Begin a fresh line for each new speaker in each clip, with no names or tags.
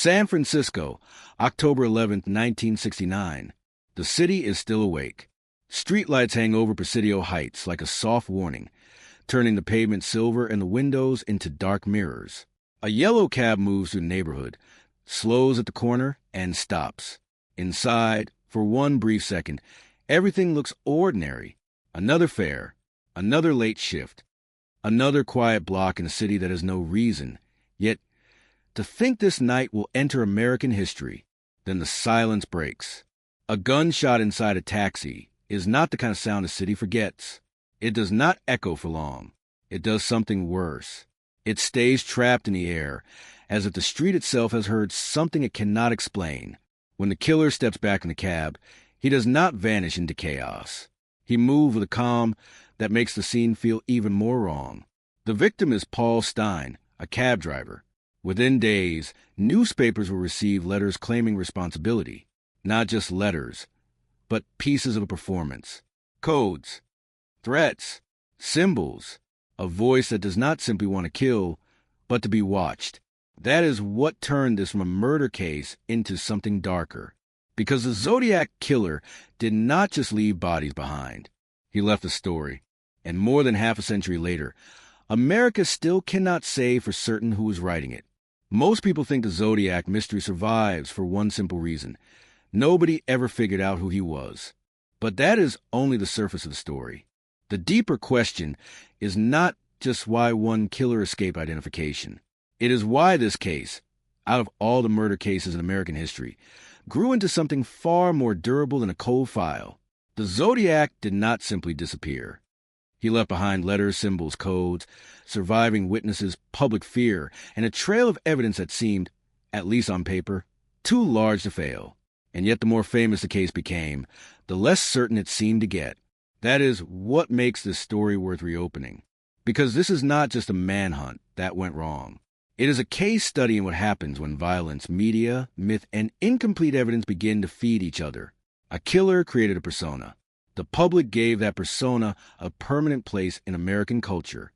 San Francisco, October 11, 1969. The city is still awake. Streetlights hang over Presidio Heights like a soft warning, turning the pavement silver and the windows into dark mirrors. A yellow cab moves through the neighborhood, slows at the corner, and stops. Inside, for one brief second, everything looks ordinary. Another fare, another late shift, another quiet block in a city that has no reason. Yet, to think this night will enter American history, then the silence breaks. A gunshot inside a taxi is not the kind of sound a city forgets. It does not echo for long. It does something worse. It stays trapped in the air, as if the street itself has heard something it cannot explain. When the killer steps back in the cab, he does not vanish into chaos. He moves with a calm that makes the scene feel even more wrong. The victim is Paul Stein, a cab driver. Within days, newspapers will receive letters claiming responsibility. Not just letters, but pieces of a performance. Codes, threats, symbols, a voice that does not simply want to kill, but to be watched. That is what turned this from a murder case into something darker. Because the Zodiac Killer did not just leave bodies behind. He left a story. And more than half a century later, America still cannot say for certain who was writing it. Most people think the Zodiac mystery survives for one simple reason. Nobody ever figured out who he was. But that is only the surface of the story. The deeper question is not just why one killer escaped identification. It is why this case, out of all the murder cases in American history, grew into something far more durable than a cold file. The Zodiac did not simply disappear. He left behind letters, symbols, codes, surviving witnesses, public fear, and a trail of evidence that seemed, at least on paper, too large to fail. And yet the more famous the case became, the less certain it seemed to get. That is what makes this story worth reopening. Because this is not just a manhunt that went wrong. It is a case study in what happens when violence, media, myth, and incomplete evidence begin to feed each other. A killer created a persona. The public gave that persona a permanent place in American culture.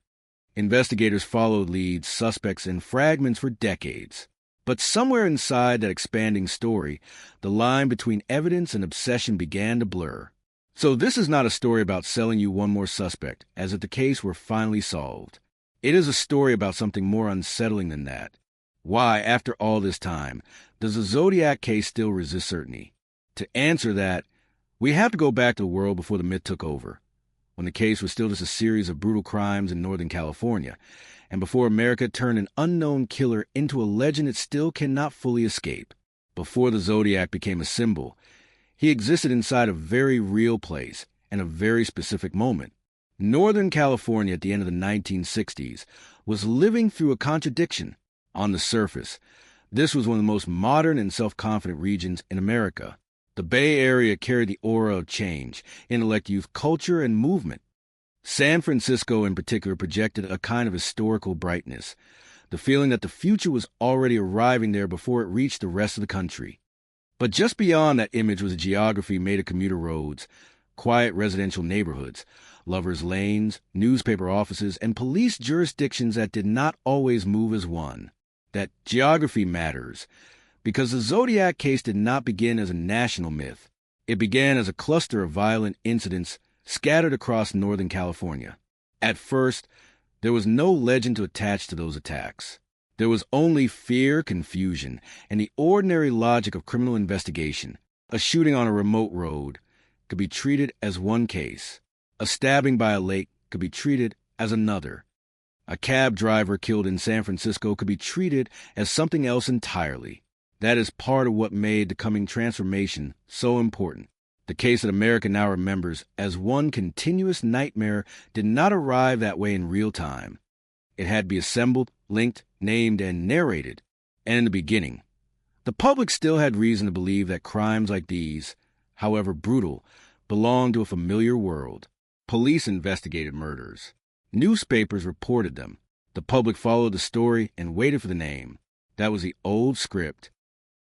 Investigators followed leads, suspects, and fragments for decades. But somewhere inside that expanding story, the line between evidence and obsession began to blur. So this is not a story about selling you one more suspect, as if the case were finally solved. It is a story about something more unsettling than that. Why, after all this time, does the Zodiac case still resist certainty? To answer that, we have to go back to the world before the myth took over, when the case was still just a series of brutal crimes in Northern California, and before America turned an unknown killer into a legend it still cannot fully escape. Before the Zodiac became a symbol, he existed inside a very real place and a very specific moment. Northern California at the end of the 1960s was living through a contradiction. On the surface, this was one of the most modern and self-confident regions in America. The Bay Area carried the aura of change, intellect, youth, culture, and movement. San Francisco in particular projected a kind of historical brightness, the feeling that the future was already arriving there before it reached the rest of the country. But just beyond that image was a geography made of commuter roads, quiet residential neighborhoods, lovers' lanes, newspaper offices, and police jurisdictions that did not always move as one. That geography matters, because the Zodiac case did not begin as a national myth. It began as a cluster of violent incidents scattered across Northern California. At first, there was no legend to attach to those attacks. There was only fear, confusion, and the ordinary logic of criminal investigation. A shooting on a remote road could be treated as one case. A stabbing by a lake could be treated as another. A cab driver killed in San Francisco could be treated as something else entirely. That is part of what made the coming transformation so important. The case that America now remembers as one continuous nightmare did not arrive that way in real time. It had to be assembled, linked, named, and narrated. And in the beginning, the public still had reason to believe that crimes like these, however brutal, belonged to a familiar world. Police investigated murders. Newspapers reported them. The public followed the story and waited for the name. That was the old script.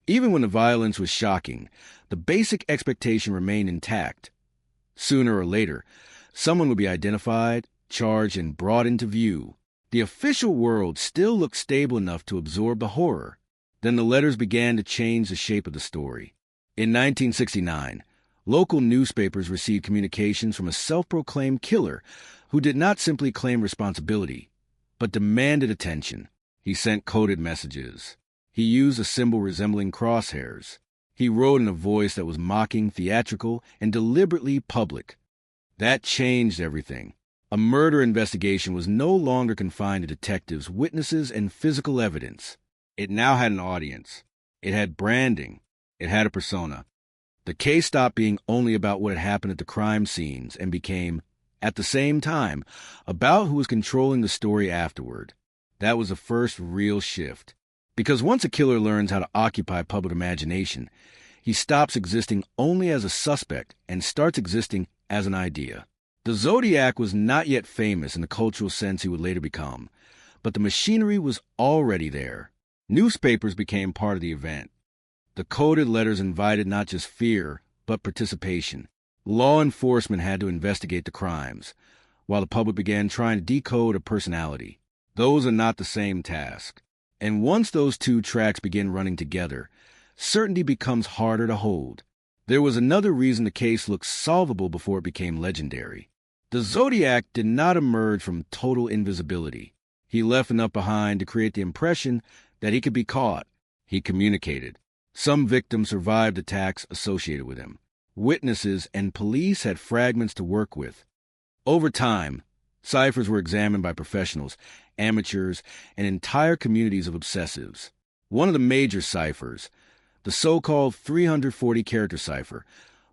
Even when the violence was shocking, the basic expectation remained intact. Sooner or later, someone would be identified, charged, and brought into view. The official world still looked stable enough to absorb the horror. Then the letters began to change the shape of the story. In 1969, local newspapers received communications from a self-proclaimed killer who did not simply claim responsibility, but demanded attention. He sent coded messages. He used a symbol resembling crosshairs. He wrote in a voice that was mocking, theatrical, and deliberately public. That changed everything. A murder investigation was no longer confined to detectives, witnesses, and physical evidence. It now had an audience. It had branding. It had a persona. The case stopped being only about what had happened at the crime scenes and became, at the same time, about who was controlling the story afterward. That was the first real shift. Because once a killer learns how to occupy public imagination, he stops existing only as a suspect and starts existing as an idea. The Zodiac was not yet famous in the cultural sense he would later become, but the machinery was already there. Newspapers became part of the event. The coded letters invited not just fear, but participation. Law enforcement had to investigate the crimes, while the public began trying to decode a personality. Those are not the same task. And once those two tracks begin running together, certainty becomes harder to hold. There was another reason the case looked solvable before it became legendary. The Zodiac did not emerge from total invisibility. He left enough behind to create the impression that he could be caught. He communicated. Some victims survived attacks associated with him. Witnesses and police had fragments to work with. Over time, ciphers were examined by professionals, amateurs, and entire communities of obsessives. One of the major ciphers, the so-called 340-character cipher,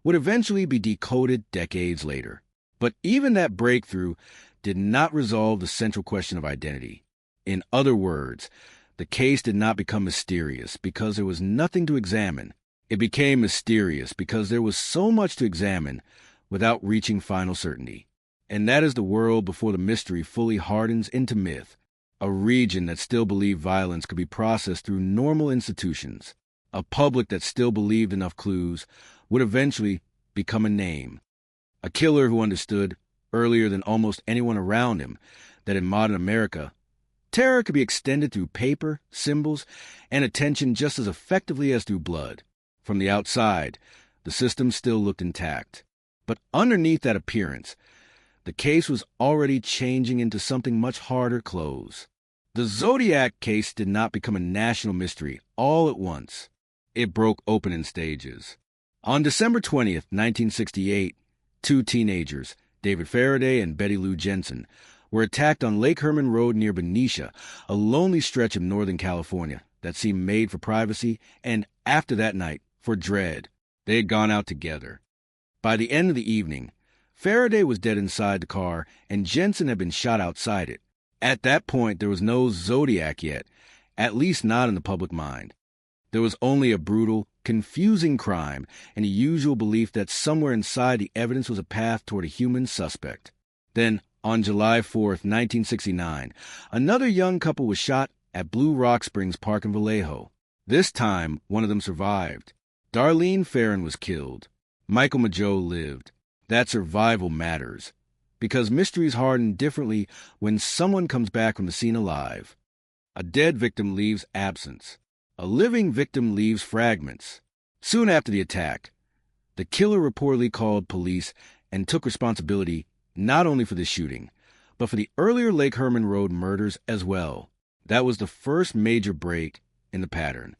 would eventually be decoded decades later. But even that breakthrough did not resolve the central question of identity. In other words, the case did not become mysterious because there was nothing to examine. It became mysterious because there was so much to examine without reaching final certainty. And that is the world before the mystery fully hardens into myth, a region that still believed violence could be processed through normal institutions, a public that still believed enough clues would eventually become a name, a killer who understood, earlier than almost anyone around him, that in modern America, terror could be extended through paper, symbols, and attention just as effectively as through blood. From the outside, the system still looked intact. But underneath that appearance, the case was already changing into something much harder to close. The Zodiac case did not become a national mystery all at once. It broke open in stages. On December 20th, 1968, two teenagers, David Faraday and Betty Lou Jensen, were attacked on Lake Herman Road near Benicia, a lonely stretch of Northern California that seemed made for privacy and, after that night, for dread. They had gone out together. By the end of the evening, Faraday was dead inside the car and Jensen had been shot outside it. At that point, there was no Zodiac yet, at least not in the public mind. There was only a brutal, confusing crime and a usual belief that somewhere inside the evidence was a path toward a human suspect. Then, on July 4th, 1969, another young couple was shot at Blue Rock Springs Park in Vallejo. This time, one of them survived. Darlene Ferrin was killed. Michael Mageau lived. That survival matters, because mysteries harden differently when someone comes back from the scene alive. A dead victim leaves absence. A living victim leaves fragments. Soon after the attack, the killer reportedly called police and took responsibility not only for the shooting, but for the earlier Lake Herman Road murders as well. That was the first major break in the pattern.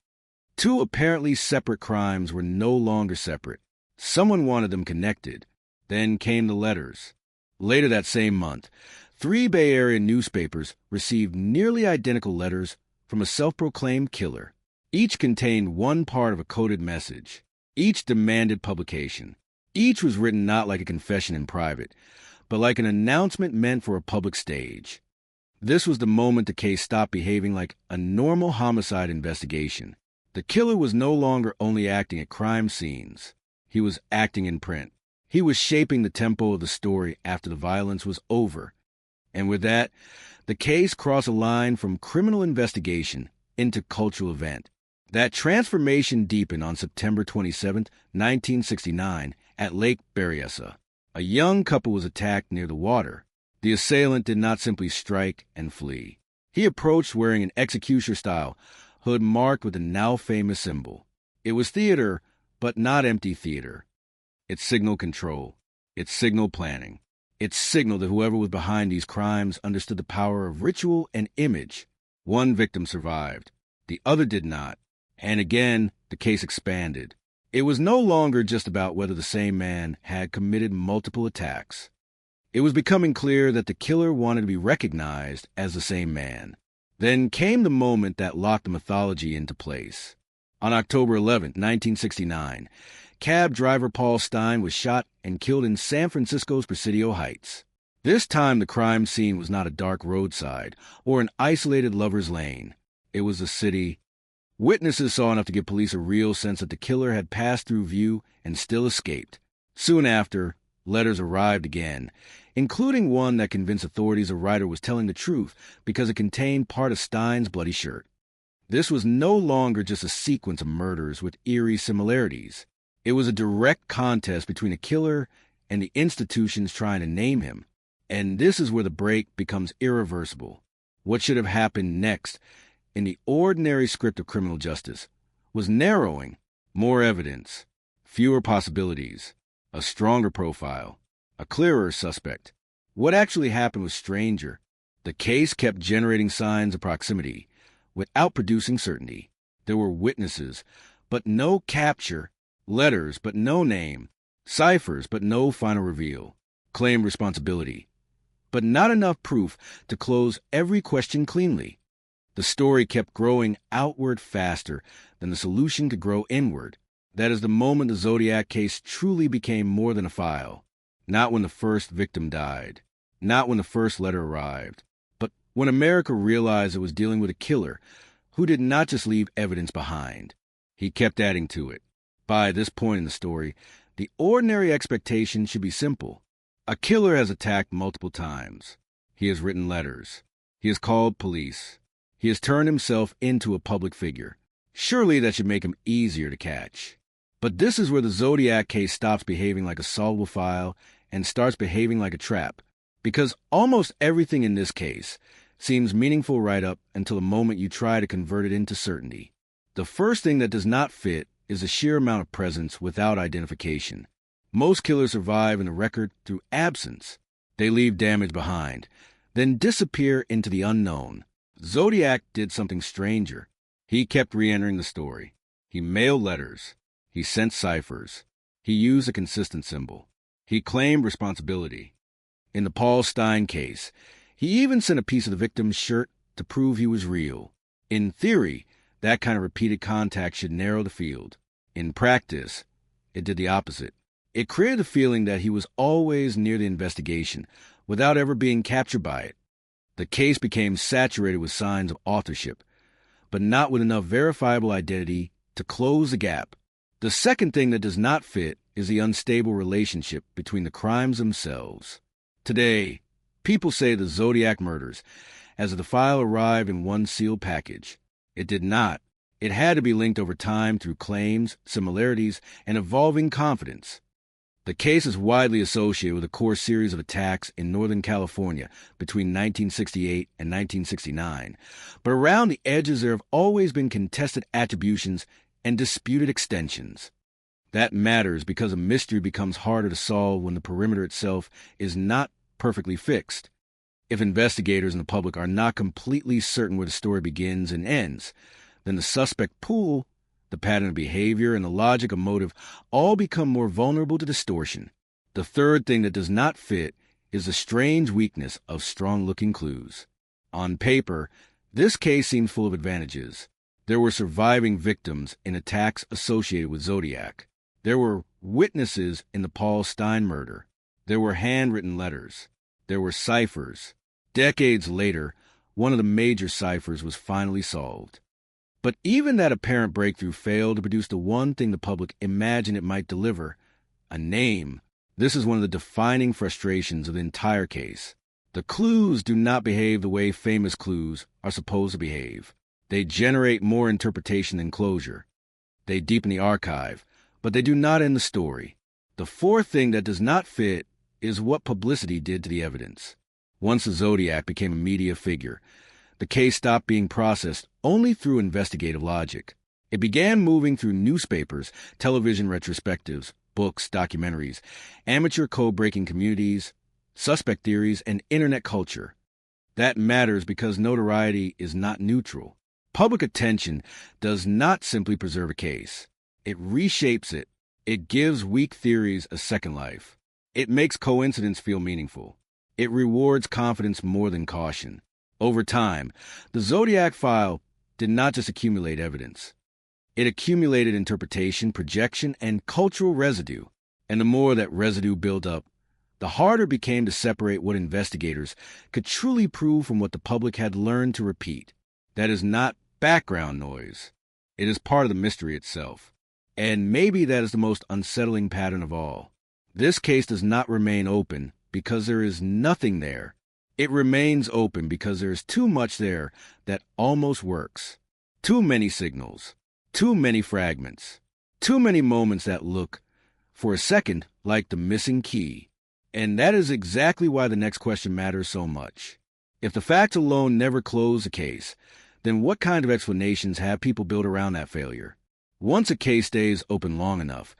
Two apparently separate crimes were no longer separate. Someone wanted them connected. Then came the letters. Later that same month, 3 Bay Area newspapers received nearly identical letters from a self-proclaimed killer. Each contained one part of a coded message. Each demanded publication. Each was written not like a confession in private, but like an announcement meant for a public stage. This was the moment the case stopped behaving like a normal homicide investigation. The killer was no longer only acting at crime scenes. He was acting in print. He was shaping the tempo of the story after the violence was over. And with that, the case crossed a line from criminal investigation into cultural event. That transformation deepened on September 27, 1969, at Lake Berryessa. A young couple was attacked near the water. The assailant did not simply strike and flee. He approached wearing an executioner-style hood marked with the now-famous symbol. It was theater, but not empty theater. It signaled control. It signaled planning. It signaled that whoever was behind these crimes understood the power of ritual and image. One victim survived. The other did not. And again, the case expanded. It was no longer just about whether the same man had committed multiple attacks. It was becoming clear that the killer wanted to be recognized as the same man. Then came the moment that locked the mythology into place. On October 11, 1969, cab driver Paul Stine was shot and killed in San Francisco's Presidio Heights. This time the crime scene was not a dark roadside or an isolated lover's lane. It was a city. Witnesses saw enough to give police a real sense that the killer had passed through view and still escaped. Soon after, letters arrived again, including one that convinced authorities the writer was telling the truth because it contained part of Stine's bloody shirt. This was no longer just a sequence of murders with eerie similarities. It was a direct contest between a killer and the institutions trying to name him. And this is where the break becomes irreversible. What should have happened next in the ordinary script of criminal justice was narrowing, more evidence, fewer possibilities, a stronger profile, a clearer suspect. What actually happened was stranger. The case kept generating signs of proximity without producing certainty. There were witnesses, but no capture, letters, but no name, ciphers, but no final reveal, claimed responsibility, but not enough proof to close every question cleanly. The story kept growing outward faster than the solution could grow inward. That is the moment the Zodiac case truly became more than a file. Not when the first victim died, not when the first letter arrived, but when America realized it was dealing with a killer who did not just leave evidence behind. He kept adding to it. By this point in the story, the ordinary expectation should be simple. A killer has attacked multiple times. He has written letters. He has called police. He has turned himself into a public figure. Surely that should make him easier to catch. But this is where the Zodiac case stops behaving like a solvable file and starts behaving like a trap. Because almost everything in this case seems meaningful right up until the moment you try to convert it into certainty. The first thing that does not fit is the sheer amount of presence without identification. Most killers survive in the record through absence. They leave damage behind, then disappear into the unknown. Zodiac did something stranger. He kept re-entering the story. He mailed letters. He sent ciphers. He used a consistent symbol. He claimed responsibility. In the Paul Stine case, he even sent a piece of the victim's shirt to prove he was real. In theory, that kind of repeated contact should narrow the field. In practice, it did the opposite. It created the feeling that he was always near the investigation, without ever being captured by it. The case became saturated with signs of authorship, but not with enough verifiable identity to close the gap. The second thing that does not fit is the unstable relationship between the crimes themselves. Today, people say the Zodiac murders, as if the file arrived in one sealed package. It did not. It had to be linked over time through claims, similarities, and evolving confidence. The case is widely associated with a core series of attacks in Northern California between 1968 and 1969, but around the edges there have always been contested attributions and disputed extensions. That matters because a mystery becomes harder to solve when the perimeter itself is not perfectly fixed. If investigators and the public are not completely certain where the story begins and ends, then the suspect pool, the pattern of behavior, and the logic of motive all become more vulnerable to distortion. The third thing that does not fit is the strange weakness of strong-looking clues. On paper, this case seems full of advantages. There were surviving victims in attacks associated with Zodiac. There were witnesses in the Paul Stine murder. There were handwritten letters. There were ciphers. Decades later, one of the major ciphers was finally solved. But even that apparent breakthrough failed to produce the one thing the public imagined it might deliver, a name. This is one of the defining frustrations of the entire case. The clues do not behave the way famous clues are supposed to behave. They generate more interpretation than closure. They deepen the archive, but they do not end the story. The fourth thing that does not fit is what publicity did to the evidence. Once the Zodiac became a media figure, the case stopped being processed only through investigative logic. It began moving through newspapers, television retrospectives, books, documentaries, amateur code-breaking communities, suspect theories, and internet culture. That matters because notoriety is not neutral. Public attention does not simply preserve a case. It reshapes it. It gives weak theories a second life. It makes coincidence feel meaningful. It rewards confidence more than caution. Over time, the Zodiac file did not just accumulate evidence. It accumulated interpretation, projection, and cultural residue. And the more that residue built up, the harder it became to separate what investigators could truly prove from what the public had learned to repeat. That is not background noise. It is part of the mystery itself. And maybe that is the most unsettling pattern of all. This case does not remain open because there is nothing there. It remains open because there is too much there that almost works. Too many signals. Too many fragments. Too many moments that look, for a second, like the missing key. And that is exactly why the next question matters so much. If the facts alone never close a case, then what kind of explanations have people built around that failure? Once a case stays open long enough,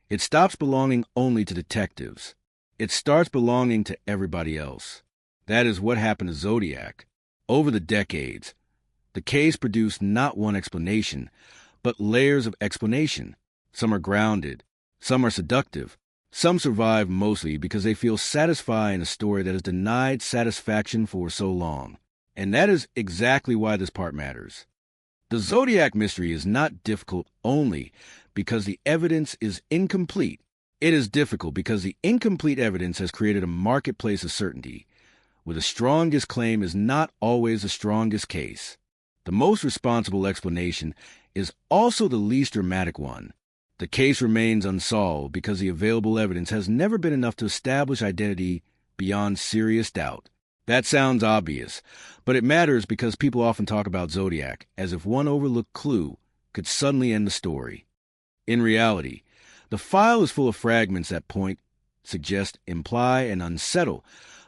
it stops belonging only to detectives. It starts belonging to everybody else. That is what happened to Zodiac. Over the decades, the case produced not one explanation, but layers of explanation. Some are grounded, some are seductive, some survive mostly because they feel satisfied in a story that has denied satisfaction for so long. And that is exactly why this part matters. The Zodiac mystery is not difficult only because the evidence is incomplete. It is difficult because the incomplete evidence has created a marketplace of certainty, where the strongest claim is not always the strongest case. The most responsible explanation is also the least dramatic one. The case remains unsolved because the available evidence has never been enough to establish identity beyond serious doubt. That sounds obvious, but it matters because people often talk about Zodiac as if one overlooked clue could suddenly end the story. In reality, the file is full of fragments that point, suggest, imply, and unsettle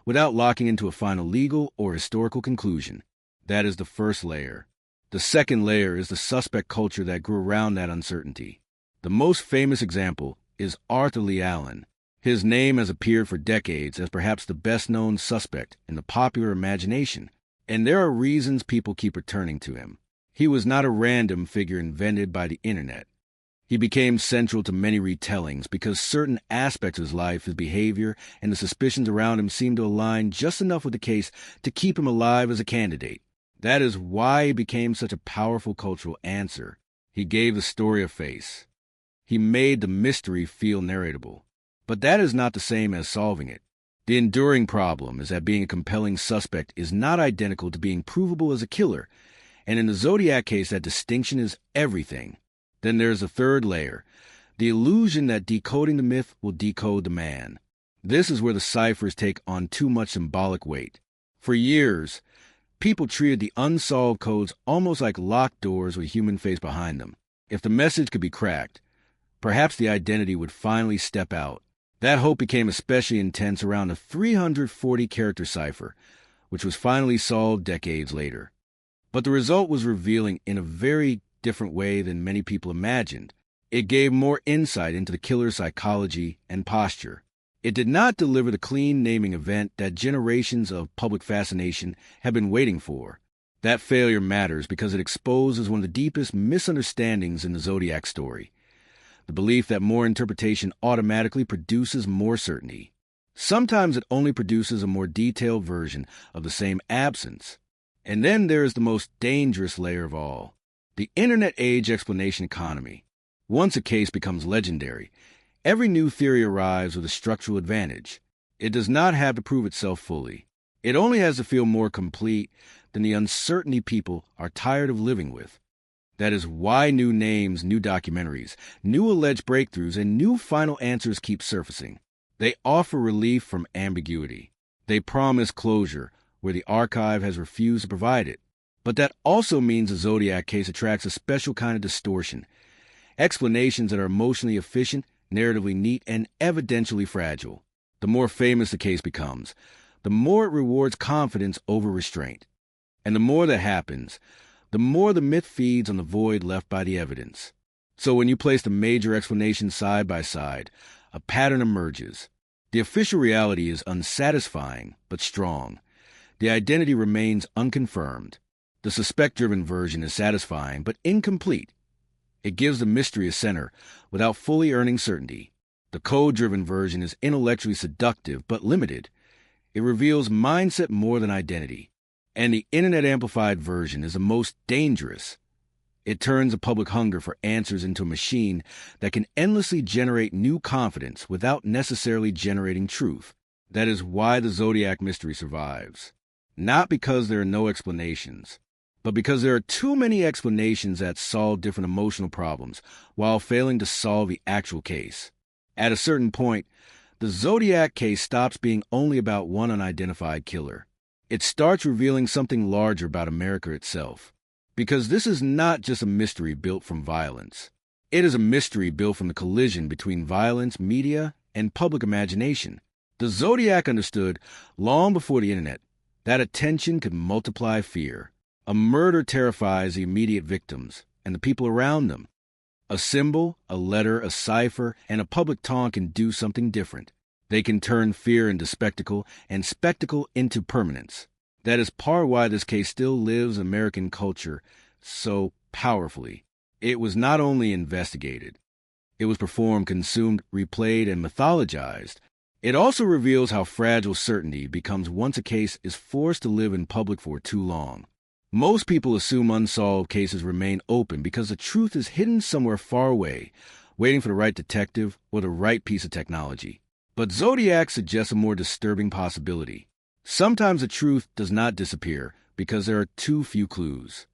without locking into a final legal or historical conclusion. That is the first layer. The second layer is the suspect culture that grew around that uncertainty. The most famous example is Arthur Lee Allen. His name has appeared for decades as perhaps the best-known suspect in the popular imagination, and there are reasons people keep returning to him. He was not a random figure invented by the internet. He became central to many retellings because certain aspects of his life, his behavior, and the suspicions around him seemed to align just enough with the case to keep him alive as a candidate. That is why he became such a powerful cultural answer. He gave the story a face. He made the mystery feel narratable. But that is not the same as solving it. The enduring problem is that being a compelling suspect is not identical to being provable as a killer, and in the Zodiac case that distinction is everything. Then there's a third layer, the illusion that decoding the myth will decode the man. This is where the ciphers take on too much symbolic weight. For years, people treated the unsolved codes almost like locked doors with a human face behind them. If the message could be cracked, perhaps the identity would finally step out. That hope became especially intense around the 340-character cipher, which was finally solved decades later. But the result was revealing in a very different way than many people imagined. It gave more insight into the killer's psychology and posture. It did not deliver the clean naming event that generations of public fascination have been waiting for. That failure matters because it exposes one of the deepest misunderstandings in the Zodiac story. The belief that more interpretation automatically produces more certainty. Sometimes it only produces a more detailed version of the same absence. And then there is the most dangerous layer of all, the internet age explanation economy. Once a case becomes legendary, every new theory arrives with a structural advantage. It does not have to prove itself fully. It only has to feel more complete than the uncertainty people are tired of living with. That is why new names, new documentaries, new alleged breakthroughs, and new final answers keep surfacing. They offer relief from ambiguity. They promise closure where the archive has refused to provide it. But that also means the Zodiac case attracts a special kind of distortion. Explanations that are emotionally efficient, narratively neat, and evidentially fragile. The more famous the case becomes, the more it rewards confidence over restraint. And the more that happens, the more the myth feeds on the void left by the evidence. So when you place the major explanations side by side, a pattern emerges. The official reality is unsatisfying, but strong. The identity remains unconfirmed. The suspect-driven version is satisfying, but incomplete. It gives the mystery a center, without fully earning certainty. The code-driven version is intellectually seductive, but limited. It reveals mindset more than identity. And the internet-amplified version is the most dangerous. It turns a public hunger for answers into a machine that can endlessly generate new confidence without necessarily generating truth. That is why the Zodiac mystery survives. Not because there are no explanations, but because there are too many explanations that solve different emotional problems while failing to solve the actual case. At a certain point, the Zodiac case stops being only about one unidentified killer. It starts revealing something larger about America itself. Because this is not just a mystery built from violence. It is a mystery built from the collision between violence, media, and public imagination. The Zodiac understood, long before the internet, that attention could multiply fear. A murder terrifies the immediate victims and the people around them. A symbol, a letter, a cipher, and a public taunt can do something different. They can turn fear into spectacle and spectacle into permanence. That is part why this case still lives in American culture so powerfully. It was not only investigated, it was performed, consumed, replayed, and mythologized. It also reveals how fragile certainty becomes once a case is forced to live in public for too long. Most people assume unsolved cases remain open because the truth is hidden somewhere far away, waiting for the right detective or the right piece of technology. But Zodiac suggests a more disturbing possibility. Sometimes the truth does not disappear because there are too few clues.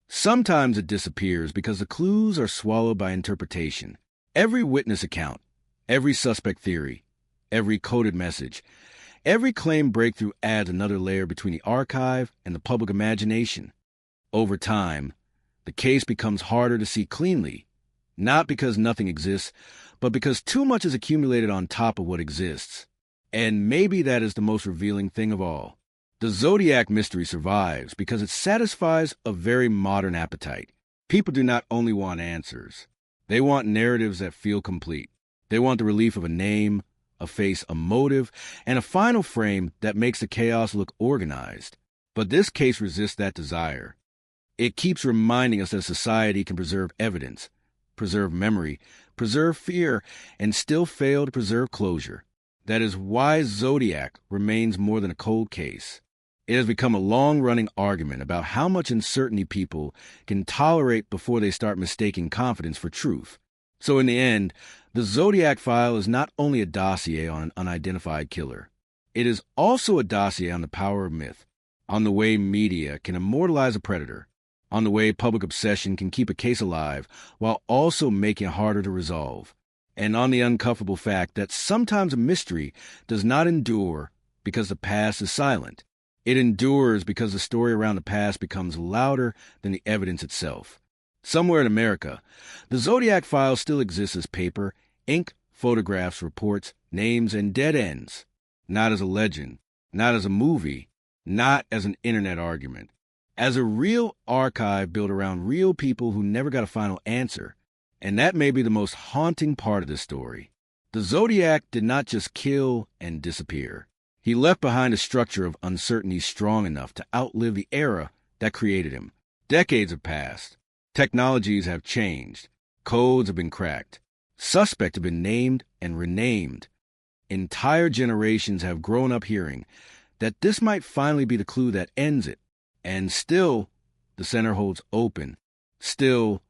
Sometimes it disappears because the clues are swallowed by interpretation. Every witness account, every suspect theory, every coded message, every claim breakthrough adds another layer between the archive and the public imagination. Over time, the case becomes harder to see cleanly, not because nothing exists, but because too much is accumulated on top of what exists. And maybe that is the most revealing thing of all. The Zodiac mystery survives because it satisfies a very modern appetite. People do not only want answers. They want narratives that feel complete. They want the relief of a name, a face, a motive, and a final frame that makes the chaos look organized. But this case resists that desire. It keeps reminding us that society can preserve evidence, preserve memory, preserve fear, and still fail to preserve closure. That is why Zodiac remains more than a cold case. It has become a long-running argument about how much uncertainty people can tolerate before they start mistaking confidence for truth. So in the end, the Zodiac file is not only a dossier on an unidentified killer. It is also a dossier on the power of myth, on the way media can immortalize a predator, on the way public obsession can keep a case alive while also making it harder to resolve, and on the uncomfortable fact that sometimes a mystery does not endure because the past is silent. It endures because the story around the past becomes louder than the evidence itself. Somewhere in America, the Zodiac file still exists as paper, ink, photographs, reports, names, and dead ends. Not as a legend, not as a movie, not as an internet argument. As a real archive built around real people who never got a final answer. And that may be the most haunting part of this story. The Zodiac did not just kill and disappear. He left behind a structure of uncertainty strong enough to outlive the era that created him. Decades have passed. Technologies have changed. Codes have been cracked. Suspects have been named and renamed. Entire generations have grown up hearing that this might finally be the clue that ends it. And still, the center holds open. Still,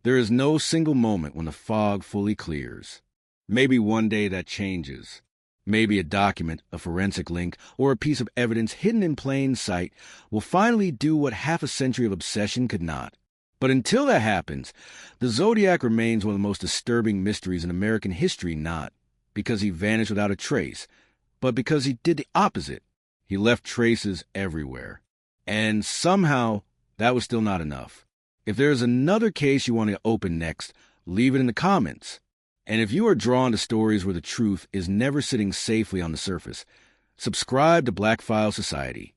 there is no single moment when the fog fully clears. Maybe one day that changes. Maybe a document, a forensic link, or a piece of evidence hidden in plain sight will finally do what half a century of obsession could not. But until that happens, the Zodiac remains one of the most disturbing mysteries in American history, not because he vanished without a trace, but because he did the opposite. He left traces everywhere. And somehow, that was still not enough. If there is another case you want to open next, leave it in the comments. And if you are drawn to stories where the truth is never sitting safely on the surface, subscribe to Black File Society.